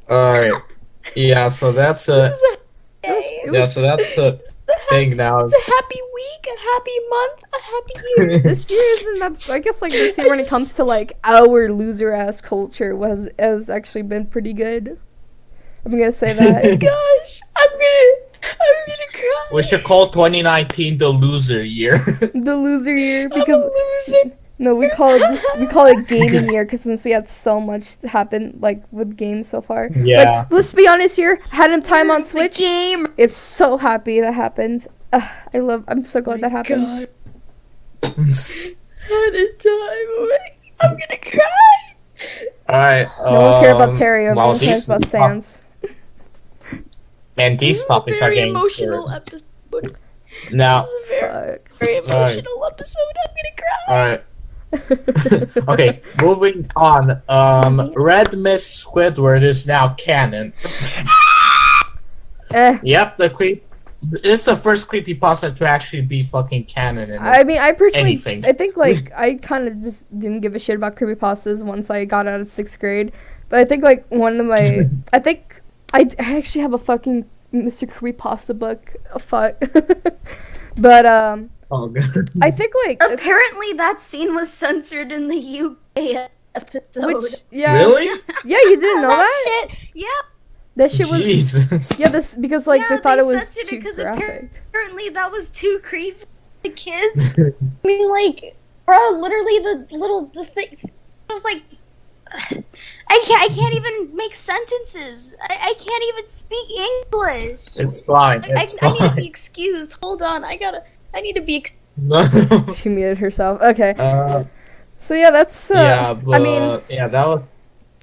Alright. Yeah, so that's a This is a yeah, so that's a thing now. It's a happy week, a happy month, a happy year. This year isn't that. I guess like this year when it comes to like our loser ass culture has actually been pretty good. I'm gonna say that. Gosh, I'm gonna cry. We should call 2019 the loser year. The loser year I'm because a loser. no, we call it gaming year because since we had so much happen like with games so far. Yeah. Like, let's be honest here. Had him time on Switch. Game. It's so happy that happened. I'm so glad that happened. God. At a time. I'm gonna cry. Alright. No one cares about Terry. well, Everyone cares these- about Sans. Man, these This is a topics are very getting emotional weird. episode. Now, This is a very, Fuck. very emotional episode. I'm gonna cry. alright. Okay, moving on. Red Mist Squidward is now canon. Yep, this is the first creepypasta to actually be fucking canon. In I mean, I personally, anything. I think like I kind of just didn't give a shit about creepypastas once I got out of 6th grade. But I think like one of my, I think I actually have a fucking Mr. Creepypasta book. Fuck. But Oh god. I think like Apparently, that scene was censored in the UK episode. which yeah Really? yeah you didn't know that shit. Yeah. that shit was Jesus. yeah this because like yeah, they thought it was censored too because graphic. apparently that was too creepy for the kids. I mean, like, bro, literally the thing. I was like, I can't even make sentences. I can't even speak English. It's fine. I It's need to fine. be excused. Hold on, I need to be excused. No. She muted herself. Okay, Uh, so yeah, that's yeah, but I mean yeah, that was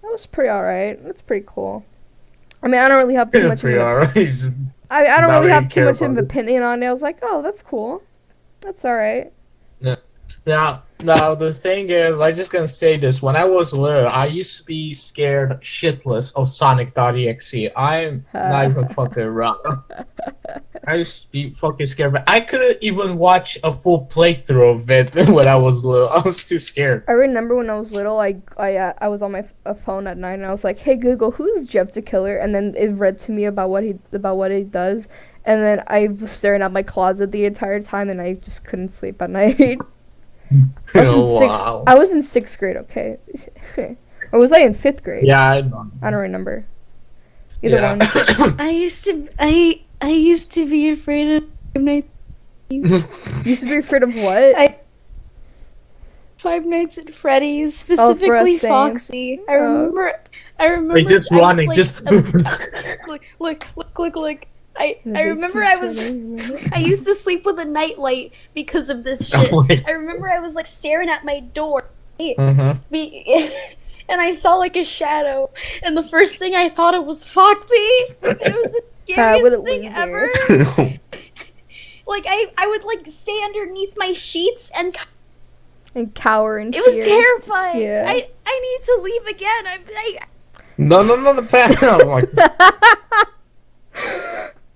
that was pretty alright. That's pretty cool. I mean, I don't really have too much. pretty Of alright. I don't Not really have really too care much of about an it. opinion on it. I was like, oh, that's cool. That's alright. Now the thing is, I'm just gonna say this. When I was little, I used to be scared shitless of Sonic.exe. I'm not even fucking around. I used to be fucking scared, but I couldn't even watch a full playthrough of it when I was little. I was too scared. I remember when I was little, I was on my phone at night and I was like, "Hey Google, who is Jeff the Killer?" And then it read to me about what he does, and then I was staring at my closet the entire time, and I just couldn't sleep at night. Oh, wow. I was in 6th grade, okay, or was I in 5th grade? Yeah, I don't remember. Either one. I used to be afraid of night. You used to be afraid of what? Five Nights at Freddy's, for us, specifically same. Foxy. I remember. Wait, just I was, running, like, just. Look. I remember I used to sleep with a nightlight because of this shit. Oh my- I remember I was like staring at my door. Mhm. And I saw like a shadow, and the first thing I thought it was Foxy. It was the scariest thing ever. Like I would like stay underneath my sheets and cower in it was fear. terrifying. Yeah. I need to leave again. No, the pan. I'm like,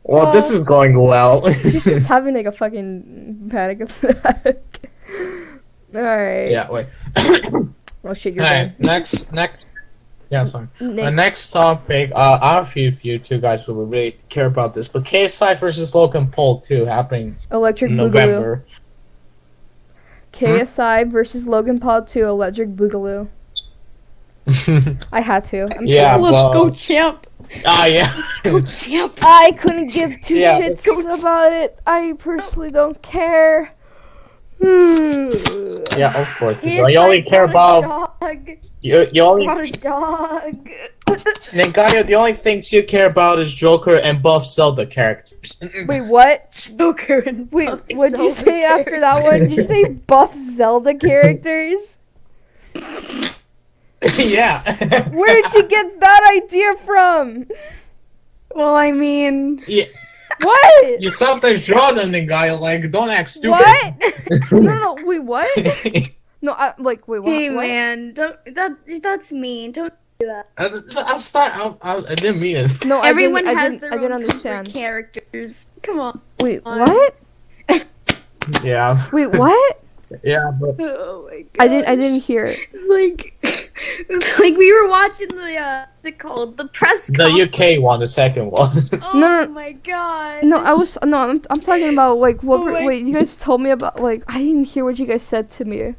well, this is going well. He's just having like a fucking panic attack. Alright. Yeah, wait. Oh shit, you're Alright, done. next. Yeah, it's fine. Next. The next topic, I don't know if you two guys will really care about this, but KSI versus Logan Paul 2 happening Electric in Boogaloo. November. KSI versus Logan Paul 2 Electric Boogaloo. I had to. I'm Yeah, sorry. Let's go, champ. Ah, yeah. Go, champ. I couldn't give two Yeah. shits about it. I personally don't care. Yeah, of course. Yes, You only I care brought about a dog. you only Brought a dog. then Gaia, the only things you care about is Joker and buff Zelda characters. Wait, what? Joker and Wait, buff what'd you Zelda say after that one? Did you say buff Zelda characters? Yeah. Where'd you get that idea from? Well, I mean, Yeah. What? You sometimes draw them, then Gaia, like, don't act stupid. What? No, wait, what? No, wait, what? hey what? man, that's mean. Don't do that. I'm sorry, I didn't mean it. No, Everyone I has didn't, their I didn't own understand. favorite characters. Come on. Wait, what? Yeah. Wait, what? Yeah, but Oh my god. I didn't hear it. Like, like we were watching the what's it called? The press the conference. UK one, the second one. Oh No. my god. No, I'm talking about like what? Oh my- Wait, you guys told me about like I didn't hear what you guys said to me.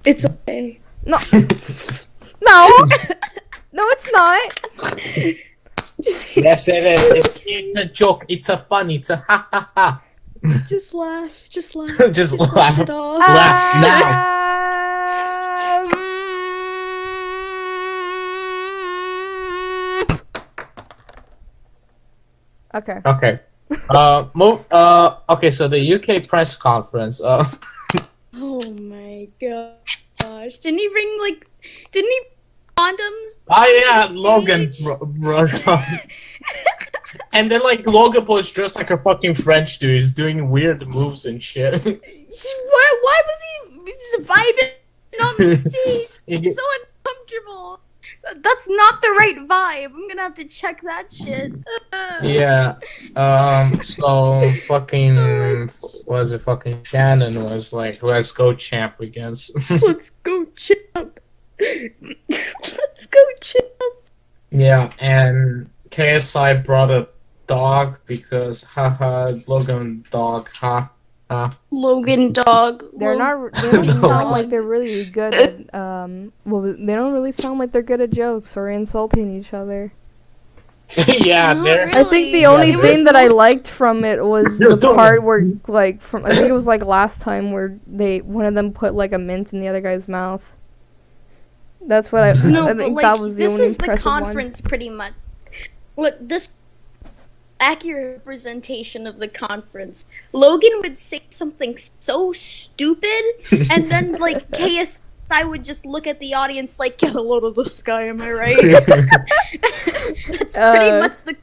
It's okay. No, no, it's not. Yes, it is. It's a joke. It's a fun. It's a ha ha ha. Just laugh. Just laugh. Just laugh laugh. it off. Laugh now. Okay. Okay. Okay. So the UK press conference. Oh my gosh. Didn't he bring condoms? Oh yeah, Stage? Logan. And then like Logan Paul is dressed like a fucking French dude. He's doing weird moves and shit. Why was he vibing on the stage? He- So uncomfortable. That's not the right vibe. I'm gonna have to check that shit. Yeah. So fucking was it fucking Shannon was like, let's go champ against. Let's go, champ. Let's go, champ. Yeah, and KSI brought a dog because haha Logan dog ha. Logan dog. They don't sound like they're really good at they don't really sound like they're good at jokes or insulting each other. Yeah, Not they're really. I think the only It was thing that I liked from it was You're the dumb. part where like from I think it was like last time where one of them put like a mint in the other guy's mouth. That's what I No, I but think like that was the this only is the impressive one. conference, pretty much. Look, this accurate representation of the conference. Logan would say something so stupid, and then like KSI would just look at the audience like, "Get a load of this guy, am I right?" That's pretty much the.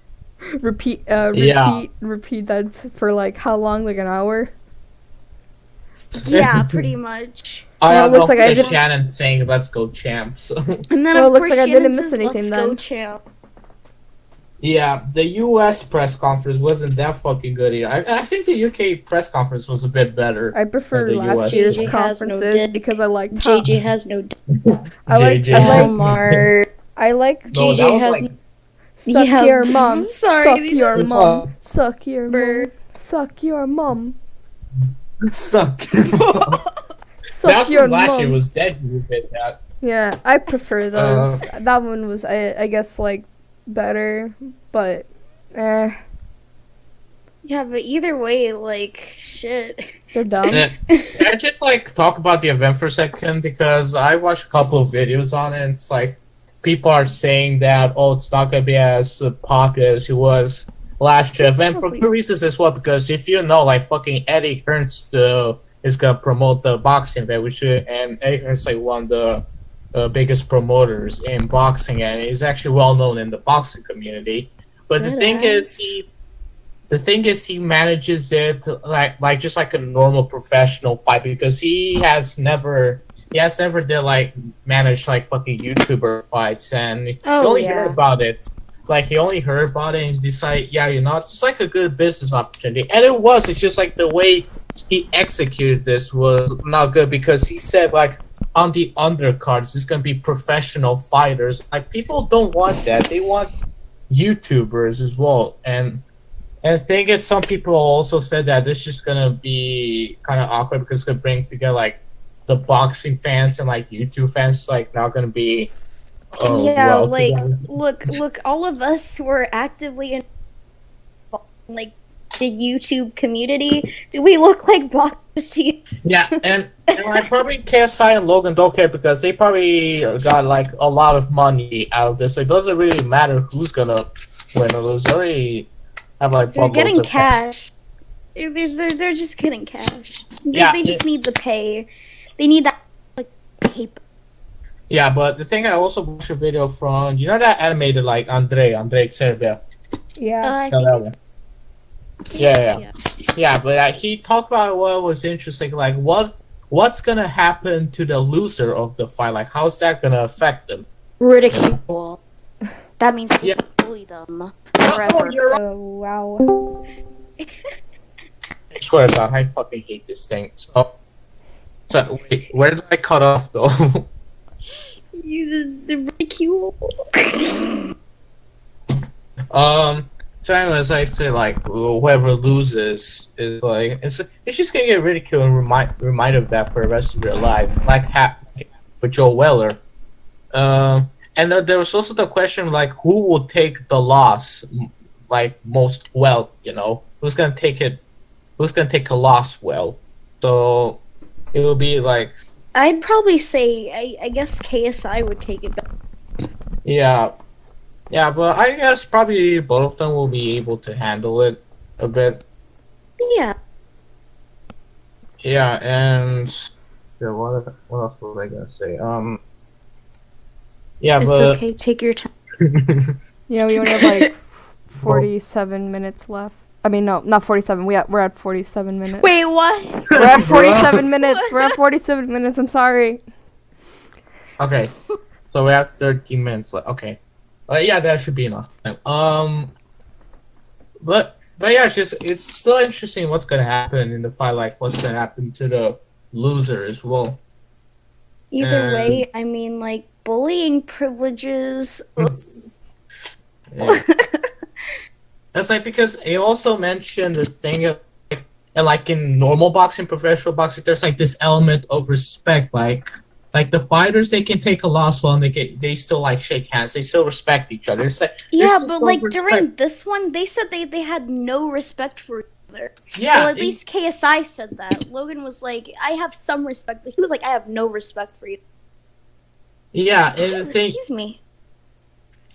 Repeat Yeah. repeat that for like how long? Like an hour? Yeah, pretty much. I No, it don't looks know like I if didn't- Shannon saying let's go champ. So And then Well, it of looks course like I Shannon didn't miss says, anything "Let's then." go, champ." yeah, the US press conference wasn't that fucking good either. I think the UK press conference was a bit better. I prefer the last US year's JJ has no conferences dick. because I liked how JJ has no. I like JJ. I like Walmart. I like No, JJ that was has like- suck Yeah, your mom. I'm sorry, Suck these your are- This mom. one- Suck your mom. Bird. Suck your mom. Suck. Suck That's your from last mom. year was dead. You did that. Yeah, I prefer those. That one was I guess like better, but Yeah, but either way, like, shit. They're dumb. And I just like talk about the event for a second because I watched a couple of videos on it. And it's like people are saying that it's not gonna be as popular as it was last year. Event for two reasons as well. Because if you know, like fucking Eddie Hearns is gonna promote the boxing event, and Eddie Hearns like one of the biggest promoters in boxing, and he's actually well known in the boxing community. But the thing is, he manages it like just like a normal professional fight because he has never did like manage like fucking YouTuber fights, and he only heard about it. Like he only heard about it and decided, it's just like a good business opportunity, and it was. It's just like the way he executed this was not good because he said like on the undercards, it's gonna be professional fighters. Like people don't want that; they want YouTubers as well, and the thing is, some people also said that this is gonna be kind of awkward because it's gonna bring together like the boxing fans and like YouTube fans. Like not gonna be. Look, all of us who are actively in like the YouTube community, do we look like boxers to you? Yeah, and like probably KSI and Logan don't care because they probably got like a lot of money out of this. It doesn't really matter who's gonna win or lose. They already have like they're getting cash. They're just getting cash. They just need the pay. They need that like paper. Yeah, but the thing I also watched a video from that animated like Andre Serbia. Yeah. Yeah, but he talked about what was interesting, like what's gonna happen to the loser of the fight, like how's that gonna affect them? Ridicule. That means we bully them forever. Oh wow. I swear to God, I fucking hate this thing. So wait, where did I cut off though? The ridicule. So anyways, I say like whoever loses is like it's just gonna get ridiculed and reminded of that for the rest of your life, like with Joe Weller. And there was also the question like who will take the loss, like most well, who's gonna take a loss well. So it will be like. I'd probably say I guess KSI would take it back. Yeah, but I guess probably both of them will be able to handle it a bit. Yeah. Yeah, and what else was I gonna say? Yeah, it's but okay. Take your time. Yeah, we only have like 47 minutes left. I mean, no, not 47. We're at 47 minutes. Wait, what? We're at 47 minutes. We're at 47 minutes. I'm sorry. Okay, so we have 13 minutes left. Okay, yeah, that should be enough time. But yeah, it's still interesting what's gonna happen in the fight. Like, what's gonna happen to the loser as well. Either way, I mean, like bullying privileges. Yeah. That's like because they also mentioned the thing of like in normal boxing, professional boxing, there's like this element of respect. Like the fighters, they can take a loss while they still like shake hands. They still respect each other. It's like, yeah, but like during this one, they said they had no respect for each other. Yeah, well, at least KSI said that. Logan was like, I have some respect, but he was like, I have no respect for you. Yeah, and the thing. Excuse me.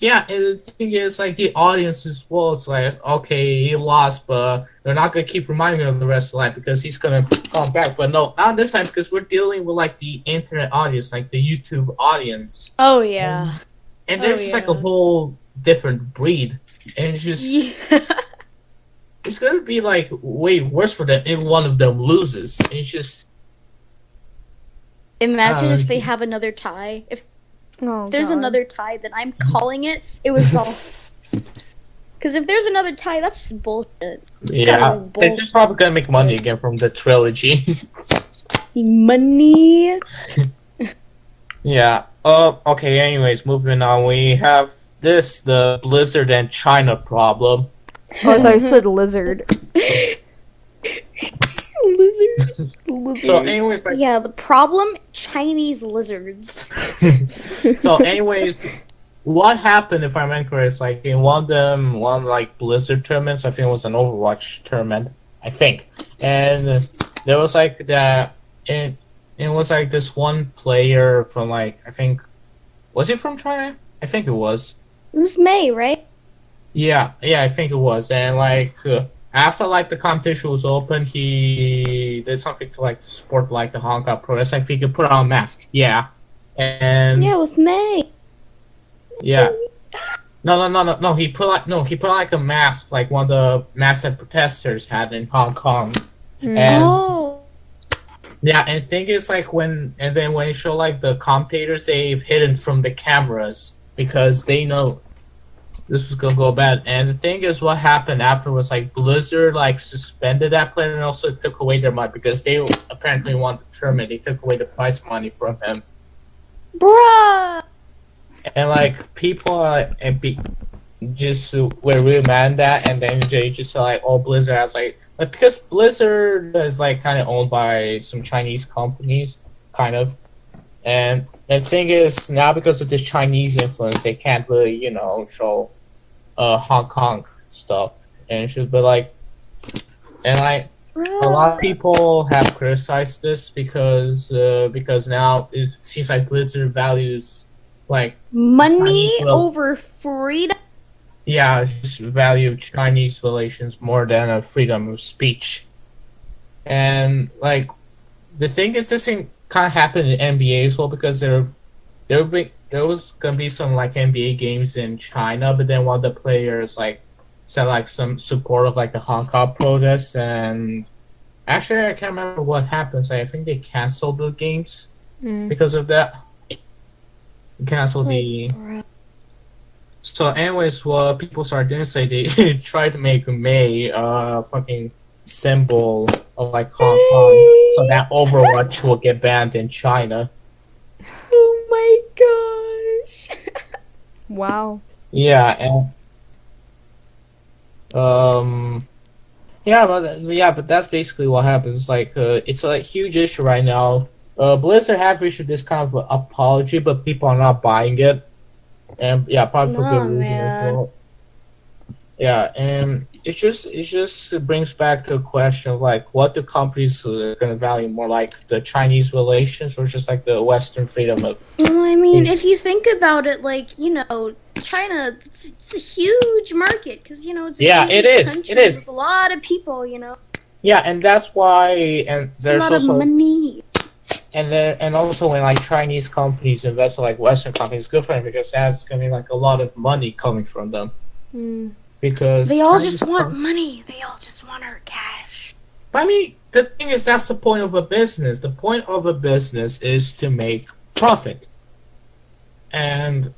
Yeah, and the thing is, like, the audience as well, it's like, okay, he lost, but they're not going to keep reminding him the rest of the life because he's going to come back. But no, not this time because we're dealing with, like, the internet audience, like, the YouTube audience. Oh, yeah. And there's just, like, a whole different breed. And it's just... Yeah. It's going to be, like, way worse for them if one of them loses. It's just... Imagine if they have another tie. If there's another tie, then I'm calling it. It was all. Because if there's another tie, that's just bullshit. Yeah, they're just probably gonna make money again from the trilogy. Money. Yeah. Okay. Anyways, moving on. We have the Blizzard and China problem. Oh, I thought you said lizard. Lizard. So, anyways, like, yeah, the problem: Chinese lizards. So, anyways, what happened, if I remember correctly, is like in one like Blizzard tournaments, I think it was an Overwatch tournament, I think, and there was like that, it was like this one player from like I think, was he from China? I think it was. It was May, right? Yeah, I think it was, and like after like the competition was open, he did something to like support like the Hong Kong protest. I think he put on a mask. Yeah, and Yeah, it was May. yeah. No. He put like a mask, like one of the masks that protesters had in Hong Kong. And Oh. yeah, and the thing is like when you show like the commentators, they've hidden from the cameras because they know this was gonna go bad. And the thing is, what happened after was like Blizzard like suspended that player and also took away their money because they apparently wanted the tournament. They took away the prize money from him. Bruh. And like people just were really mad at that, and then they just said like, "Oh, Blizzard has like because Blizzard is like kind of owned by some Chinese companies, kind of." And the thing is now because of this Chinese influence, they can't really show Hong Kong stuff and shit. But like, and like a lot of people have criticized this because now it seems like Blizzard values like Money Chinese will- over freedom. yeah, just value Chinese relations more than a freedom of speech. And like the thing is, this thing kind of happened in NBA as well because there was gonna be some like NBA games in China, but then one of the players like said like some support of like the Hong Kong protests, and actually I can't remember what happened. So I think they canceled the games because of that. Cancel the. So, anyways, what people started doing is they tried to make May fucking symbol of like Hong Kong, so that Overwatch will get banned in China. Oh my gosh. Wow. Yeah, and but that's basically what happens. Like, it's a huge issue right now. Blizzard have issued this kind of apology, but people are not buying it, and yeah, probably for good reason as well. Yeah, and it just brings back to a question of like, what do companies gonna value more, like the Chinese relations or just like the Western freedom of? Well, I mean, if you think about it, like, China, it's a huge market because, it's a huge it is. country It is. with a lot of people, Yeah, and that's why, and It's a there's lot also of money. and also when like Chinese companies invest in like Western companies, good for them because that's gonna be like a lot of money coming from them. Because They all Chinese just want money. They all just want our cash. I mean, the thing is, that's the point of a business. The point of a business is to make profit. And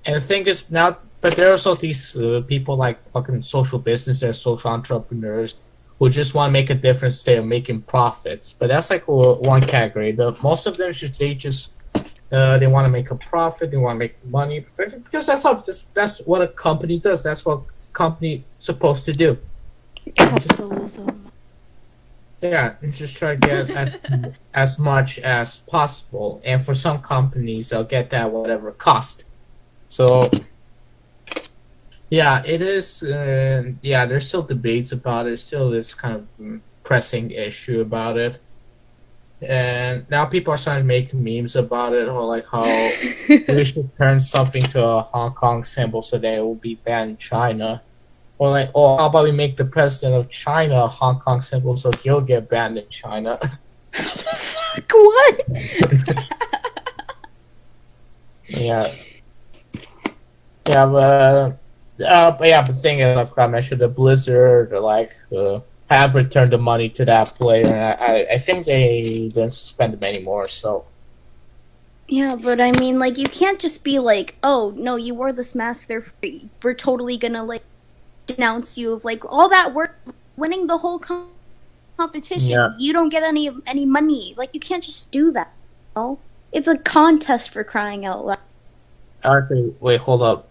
the thing is now, but there are also these people like fucking social businesses, social entrepreneurs who just want to make a difference. They're making profits, but that's like one category. Most of them they want to make a profit. They want to make money because that's what a company does. That's what a company supposed to do. Capitalism. Yeah, and just try to get as much as possible. And for some companies, they'll get that whatever cost. So, yeah, it is. There's still debates about it. Still, this kind of pressing issue about it. And now people are starting to make memes about it, or like how we should turn something to a Hong Kong symbol so that it will be banned in China. Or like, oh, how about we make the president of China a Hong Kong symbol so he'll get banned in China? Fuck, what? Yeah. Yeah, but the thing is, I forgot to mention the Blizzard, have returned the money to that player, and I think they didn't suspend him anymore, so. Yeah, but I mean, like, you can't just be like, oh, no, you wore this mask, we're totally gonna, like, denounce you of, like, all that work, winning the whole competition, Yeah. You don't get any money. Like, you can't just do that, It's a contest for crying out loud. Actually, wait, hold up.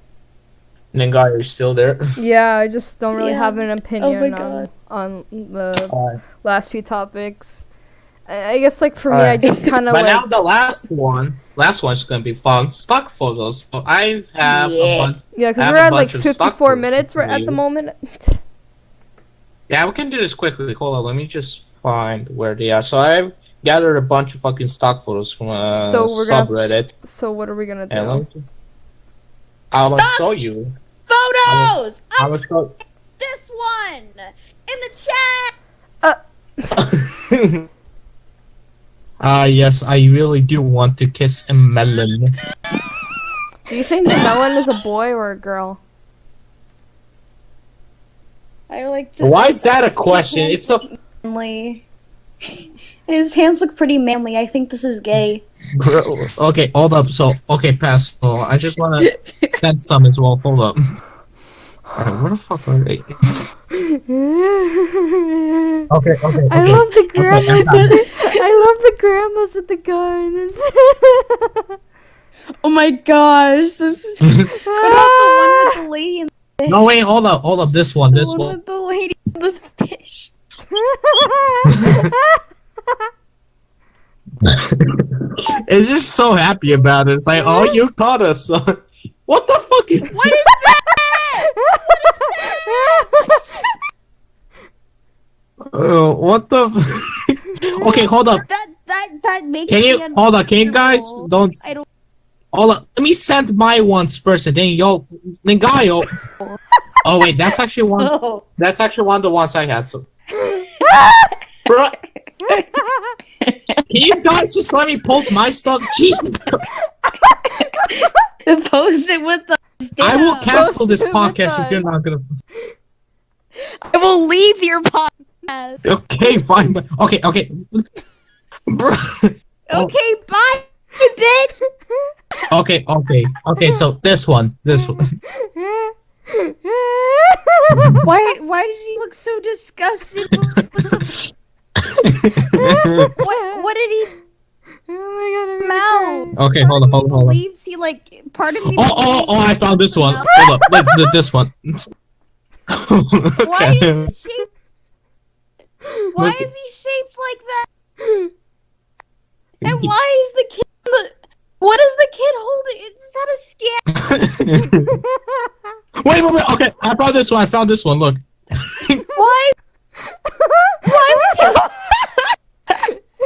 Ningyo, are you still there? Yeah, I just don't really Yeah. have an opinion Oh my God. on the last few topics. I guess like for me, I just kind of But now like. the last one's gonna be fun. Stock photos. So I have a bunch. Yeah, I because have we're a at like bunch of stock 54 photos minutes for right at you. the moment. Yeah, we can do this quickly. Hold on, let me just find where they are. So I've gathered a bunch of fucking stock photos from a So we're gonna- subreddit. So what are we gonna do? And I'm gonna show you. Photos! I'm gonna show. This one! In the chat! Yes, I really do want to kiss a melon. Do you think the melon is a boy or a girl? I like to. Why is that a question? It's a Manly. His hands look pretty manly. I think this is gay. Bro, okay, hold up. So, okay, pass. So, I just want to send some as well. Hold up. Alright, where the fuck are they? Okay. I love the grandmas Okay, with grandmas with the guns. Oh my gosh, this is cut out the one with the lady and the fish. No, wait, hold up. This one. The one with the lady and the fish. It's just so happy about it. It's like, oh, you caught us, son. What the fuck is What is that? what the Okay, hold up. That makes Can me you hold on? Can you guys uncomfortable. don't I don't- hold up? Let me send my ones first, and then yo, Ningayo. Oh wait, that's actually one. Oh. That's actually one of the ones I had. So, bro, can you guys just let me post my stuff? Jesus Christ. Post it with the. I will cancel this Post it with podcast if us. you're not gonna. I will leave your podcast. Okay, fine. But okay, bro. Okay, bye, bitch! Okay. So this one. Why does he look so disgusted? What did he Oh my god, I'm mouth? Okay, hold on. Believes he like part of me. Oh! I found this one. Hold up, this one. Why is he shaped? Why is he shaped like that? And why is the kid? What is the kid holding? Is that a scam? Wait. Okay, I found this one. Look. Why? Why would you?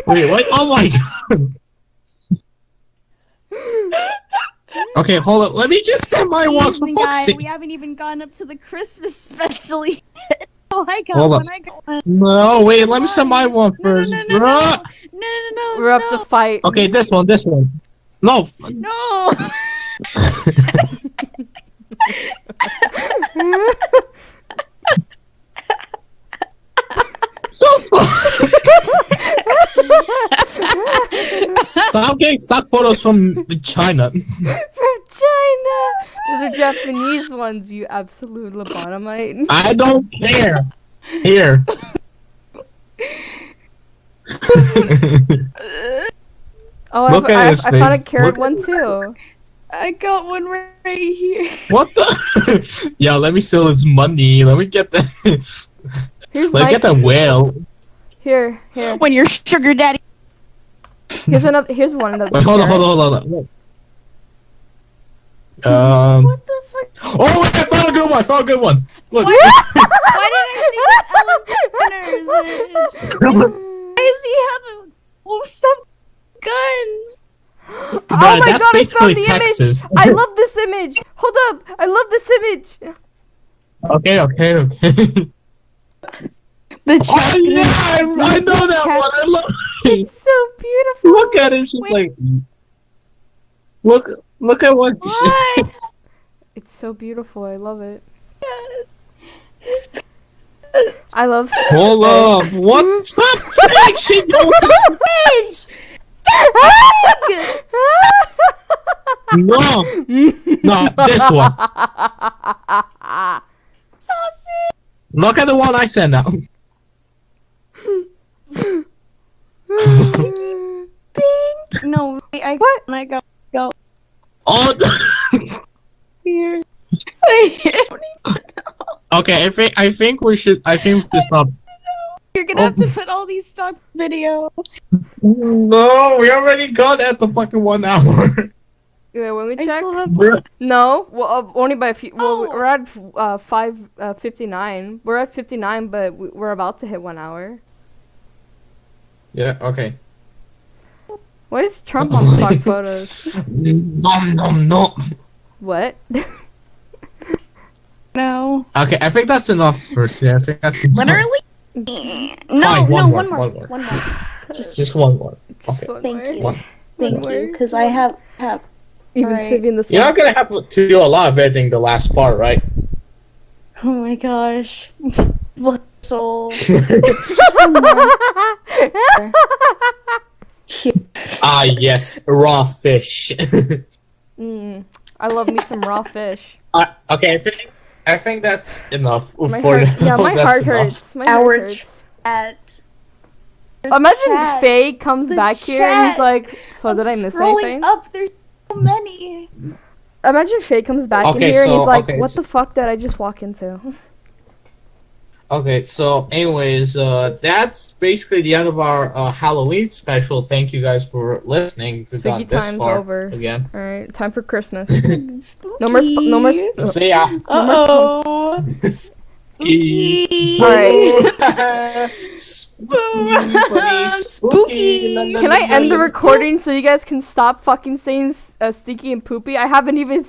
Wait. Oh my god. Okay, hold up. Let me just send my ones for fuck's sake. We haven't even gone up to the Christmas special yet. Oh, I got Hold one. up. I got one. No, wait. Let me send my one first. No. Bruh. No. We're up to fight. Okay, this one. No. No. So I'm getting stock photos from China. From China. Those are Japanese ones, you absolute lobotomite. I don't care. Here. Oh, Look at his I found a face. carrot Look- one too. I got one right here. What the? Yo, let me steal his money. Let me get the. Here's Let me my get the whale. here. When your sugar daddy. Here's another. Here's one of the. Wait, hold on. What the fuck? Oh, wait, I found a good one. Look. Why did I think of Ellen DeGeneres? Why does he have some guns? Oh Bruh, my that's god! I basically found the Texas. image. I love this image. Hold up! I love this image. Okay. The Oh, chest. yeah, I know that one. I love it. It's so beautiful. Look at it. She's like, look at what. What? It's so beautiful. I love it. I love. Hold up. What? Stop saying shit. Bitch! No, this one. Sausage! Look at the one I sent now. Pink! No, I got go Oh. here. Okay, I think we should stop. You're gonna have to put all these stock video. No, we already got at the fucking 1 hour. Yeah, when we I check. still have. No, well, only by a few. Well, Oh. we're at 5:59. We're at 59, but we're about to hit 1 hour. Yeah, okay. Why is Trump on stock photos? No. What? No. Okay, I think that's enough for today. I think that's enough. Literally? No, Fine, no, one one more, more. one more. One more. Just one more. Just Okay. one Thank more. you. One. Thank One you, more. because I have. You've been Alright. saving this You're one. not gonna have to do a lot of editing the last part, right? Oh my gosh. What soul? Ah, yes, raw fish. I love me some raw fish. Okay, I think that's enough My for heart, now. yeah, my That's heart enough. hurts. My heart Our hurts. Chat. Imagine chat. Faye comes The back here and he's chat. like, "So did I miss Scrolling anything?" up, there's so many. Imagine Faye comes back in Okay, here and so- he's like, okay, "What so- the fuck did I just walk into?" Okay, so anyways, that's basically the end of our Halloween special. Thank you guys for listening. If you got Spooky this time's far over. again. All right, time for Christmas. Spooky. No more. No more. See ya. Uh-oh. Spooky. All right. Spooky. Can I end the recording so you guys can stop fucking saying sneaky and poopy? I haven't even.